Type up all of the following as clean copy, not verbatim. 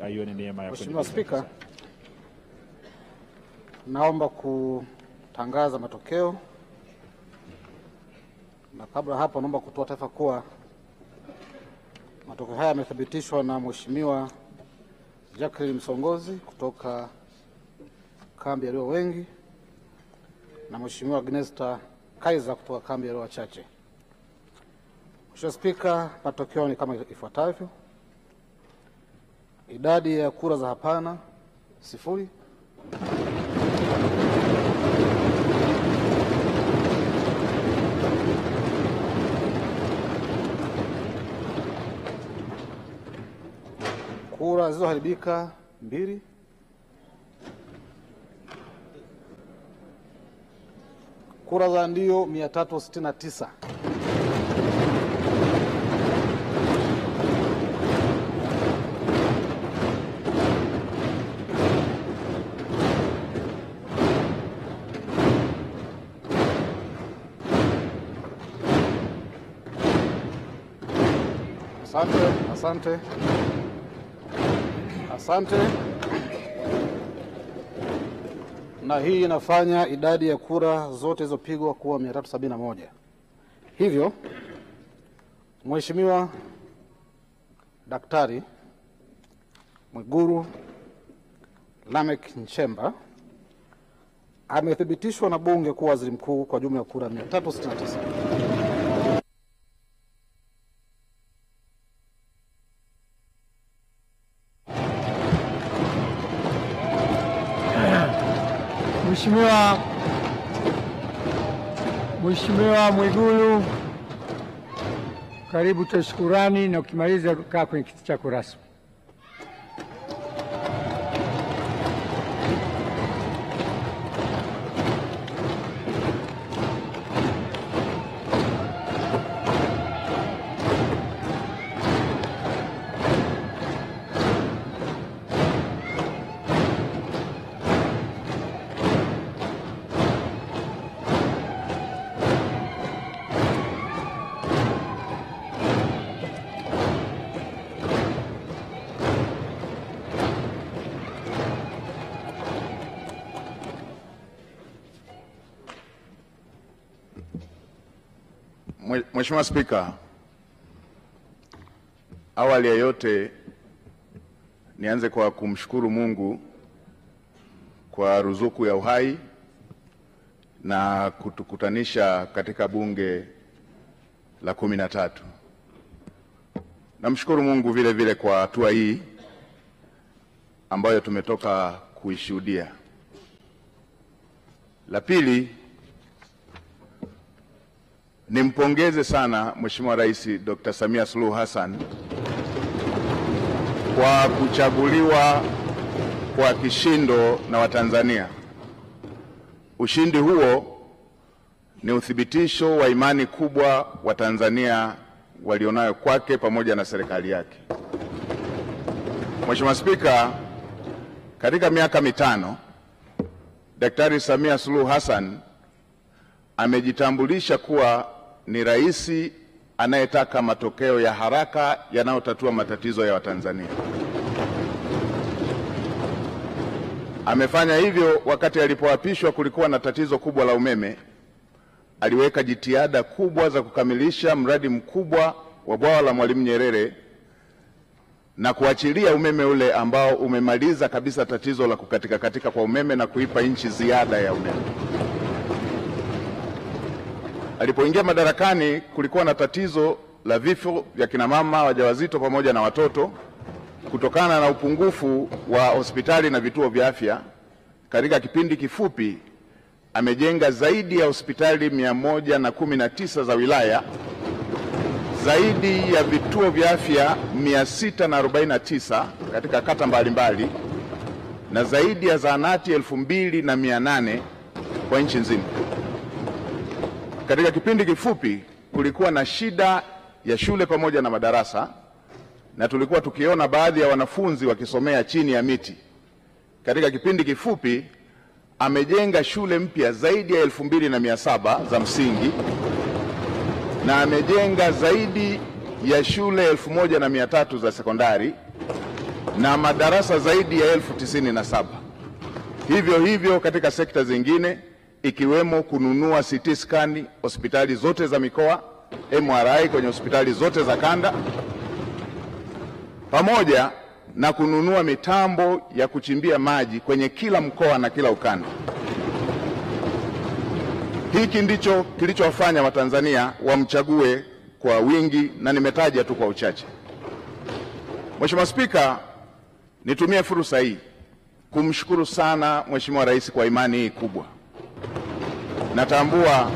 ione neema ya Mheshimiwa Spika, naomba kutangaza matokeo, na kabla hapo naomba kutoa taarifa kuwa matokeo haya yamethibitishwa na Mheshimiwa Jacqueline Msongozi kutoka kambi ya walio wengi na Mheshimiwa Agnesta Kaiser kutoka kambi ya walio wachache. Mheshimiwa Spika, matokeo ni kama ifuatavyo: idadi ya kura za hapana 0, kura zilizoharibika 2, kura za ndio 369, Asante. Na hii inafanya idadi ya kura zote zilizopigwa kuwa 371. Hivyo Mheshimiwa Daktari Mwigulu Lameck Nchemba amethibitishwa na Bunge kuwa waziri mkuu kwa jumla ya kura 369. Mheshimiwa Mwigulu, karibu tutoe shukrani, na ukimaliza kaa kwenye kiti chako rasmi. Mheshimiwa Spika, awali ya yote nianze kwa kumshukuru Mungu kwa ruzuku ya uhai na kutukutanisha katika bunge la 13. Namshukuru Mungu vile vile kwa hatua hii ambayo tumetoka kuishuhudia. La pili, nimpongeze sana Mheshimiwa Rais Dr. Samia Suluhu Hassan kwa kuchaguliwa kwa kishindo na Watanzania. Ushindi huo ni uthibitisho wa imani kubwa Watanzania walionayo kwake pamoja na serikali yake. Mheshimiwa Spika, katika miaka mitano Daktari Samia Suluhu Hassan amejitambulisha kuwa ni rais anayetaka matokeo ya haraka yanayotatua matatizo ya Watanzania. Amefanya hivyo wakati alipoapishwa kulikuwa na tatizo kubwa la umeme. Aliweka jitihada kubwa za kukamilisha mradi mkubwa wa bwawa la Mwalimu Nyerere na kuachilia umeme ule ambao umemaliza kabisa tatizo la kukatika kwa umeme na kuipa nchi ziada ya umeme. Alipoingia madarakani kulikuwa na tatizo la vifo vya kina mama wajawazito pamoja na watoto kutokana na upungufu wa hospitali na vituo vya afya. Katika kipindi kifupi amejenga zaidi ya hospitali 119 za wilaya, zaidi ya vituo vya afya 649 katika kata mbalimbali na zaidi ya zahanati 2800 kwa nchi nzima. Katika kipindi kifupi kulikuwa na shida ya shule pamoja na madarasa, na tulikuwa tukiona baadhi ya wanafunzi wakisomea chini ya miti. Katika kipindi kifupi amejenga shule mpya zaidi ya 2700 za msingi na amejenga zaidi ya shule 1300 za sekondari na madarasa zaidi ya 97,000. Hivyo hivyo katika sekta zingine ikiwemo kununua CT scan hospitali zote za mikoa, MRI kwenye hospitali zote za kanda, pamoja na kununua mitambo ya kuchimbia maji kwenye kila mkoa na kila ukanda. Hiki ndicho kilichowafanya Watanzania wamchague kwa wingi, na nimetaja tu kwa uchache. Mheshimiwa Spika, nitumie fursa hii kumshukuru sana Mheshimiwa Rais kwa imani hii kubwa. Natambua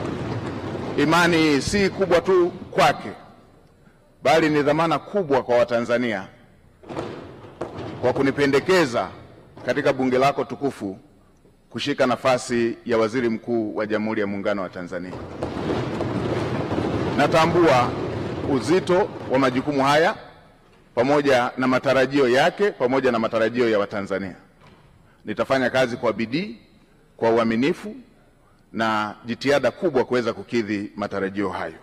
imani hii si kubwa tu kwake, bali ni dhamana kubwa kwa Watanzania kwa kunipendekeza katika bunge lako tukufu kushika nafasi ya Waziri Mkuu wa Jamhuri ya Muungano wa Tanzania. Natambua uzito wa majukumu haya pamoja na matarajio yake pamoja na matarajio ya Watanzania. Nitafanya kazi kwa bidii, kwa uaminifu na jitihada kubwa kuweza kukidhi matarajio hayo.